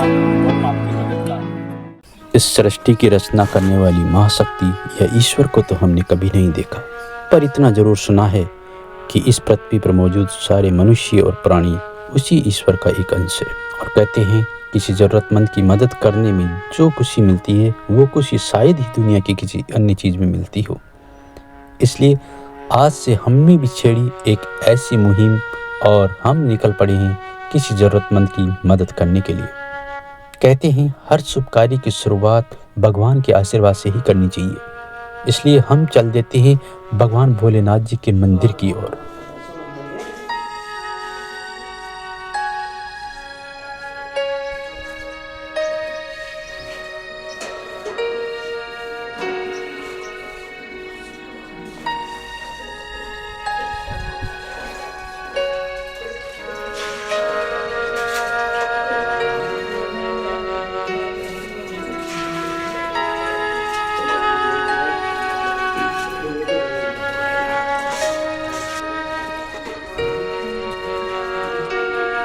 हम आपकी मदद का। इस सृष्टि की रचना करने वाली महाशक्ति या ईश्वर को तो हमने कभी नहीं देखा, पर इतना जरूर सुना है कि इस पृथ्वी पर मौजूद सारे मनुष्य और प्राणी उसी ईश्वर का एक अंश है। और कहते हैं किसी ज़रूरतमंद की मदद करने में जो खुशी मिलती है वो खुशी शायद ही दुनिया की किसी अन्य चीज़ में मिलती हो। इसलिए आज से हमने भी छेड़ी एक ऐसी मुहिम और हम निकल पड़े हैं किसी ज़रूरतमंद की मदद करने के लिए। कहते हैं हर शुभ कार्य की शुरुआत भगवान के आशीर्वाद से ही करनी चाहिए, इसलिए हम चल देते हैं भगवान भोलेनाथ जी के मंदिर की ओर।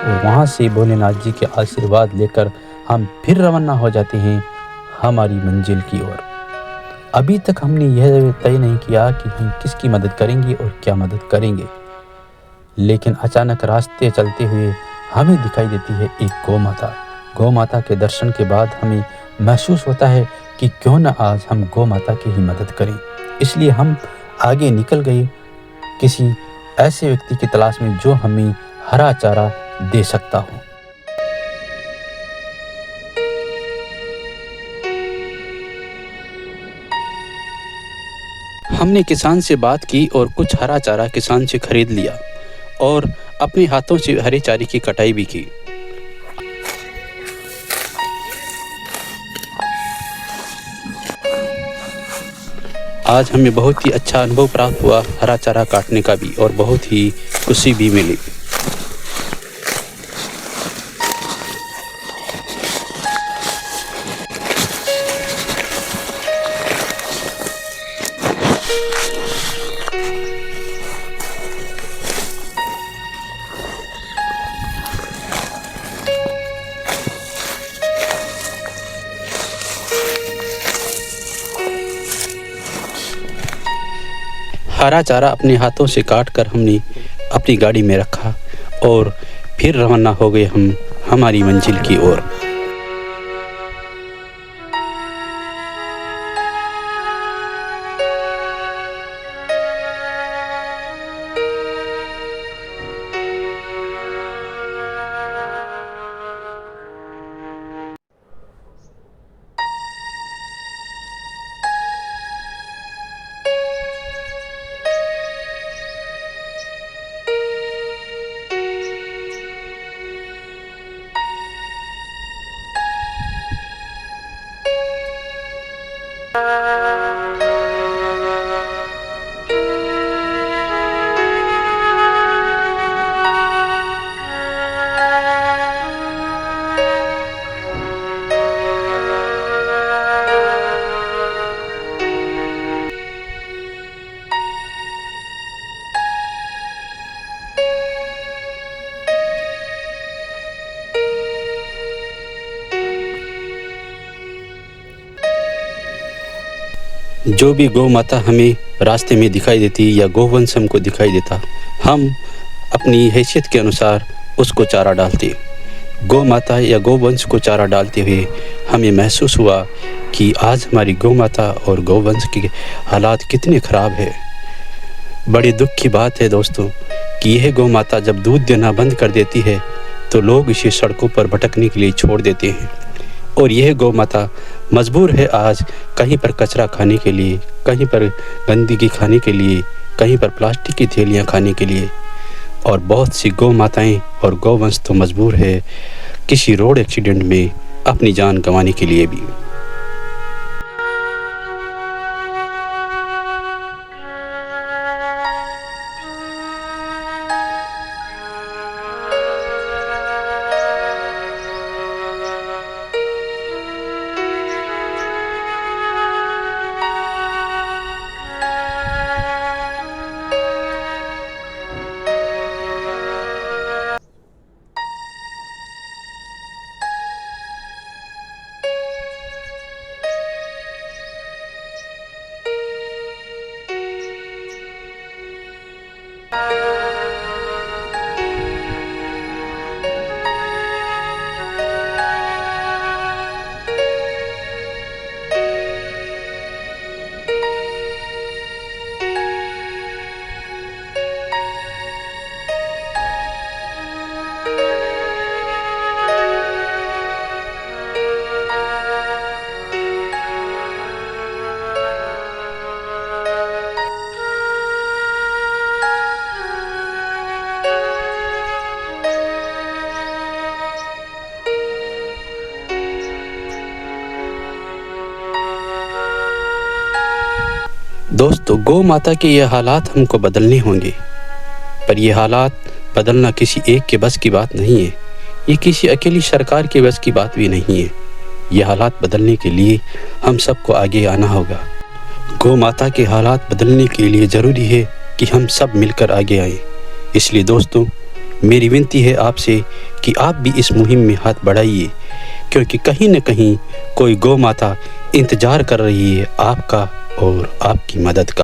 और वहाँ से भोलेनाथ जी के आशीर्वाद लेकर हम फिर रवाना हो जाते हैं हमारी मंजिल की ओर। अभी तक हमने यह तय नहीं किया कि हम किसकी मदद करेंगे और क्या मदद करेंगे, लेकिन अचानक रास्ते चलते हुए हमें दिखाई देती है एक गौ माता। गौ माता के दर्शन के बाद हमें महसूस होता है कि क्यों न आज हम गौ माता की ही मदद करें। इसलिए हम आगे निकल गए किसी ऐसे व्यक्ति की तलाश में जो हमें हरा चारा दे सकता हो। हमने किसान से बात की और कुछ हरा चारा किसान से खरीद लिया और अपने हाथों से हरे चारे की कटाई भी की। आज हमें बहुत ही अच्छा अनुभव प्राप्त हुआ हरा चारा काटने का भी, और बहुत ही खुशी भी मिली। हरा चारा अपने हाथों से काट कर हमने अपनी गाड़ी में रखा और फिर रवाना हो गए हम हमारी मंजिल की ओर। जो भी गौ माता हमें रास्ते में दिखाई देती या गोवंश हमको दिखाई देता, हम अपनी हैसियत के अनुसार उसको चारा डालते। गौ माता या गोवंश को चारा डालते हुए हमें महसूस हुआ कि आज हमारी गौ माता और गोवंश के हालात कितने ख़राब है। बड़ी दुख की बात है दोस्तों कि यह गौ माता जब दूध देना बंद कर देती है तो लोग इसे सड़कों पर भटकने के लिए छोड़ देते हैं, और यह गौ माता मजबूर है आज कहीं पर कचरा खाने के लिए, कहीं पर गंदगी खाने के लिए, कहीं पर प्लास्टिक की थैलियाँ खाने के लिए। और बहुत सी गौ माताएं और गौवंश तो मजबूर है किसी रोड एक्सीडेंट में अपनी जान गंवाने के लिए भी। दोस्तों, गौ माता के ये हालात हमको बदलने होंगे, पर ये हालात बदलना किसी एक के बस की बात नहीं है। ये किसी अकेली सरकार के बस की बात भी नहीं है। ये हालात बदलने के लिए हम सबको आगे आना होगा। गौ माता के हालात बदलने के लिए ज़रूरी है कि हम सब मिलकर आगे आएं। इसलिए दोस्तों, मेरी विनती है आपसे कि आप भी इस मुहिम में हाथ बढ़ाइए, क्योंकि कहीं न कहीं कोई गौ माता इंतज़ार कर रही है आपका और आपकी मदद का।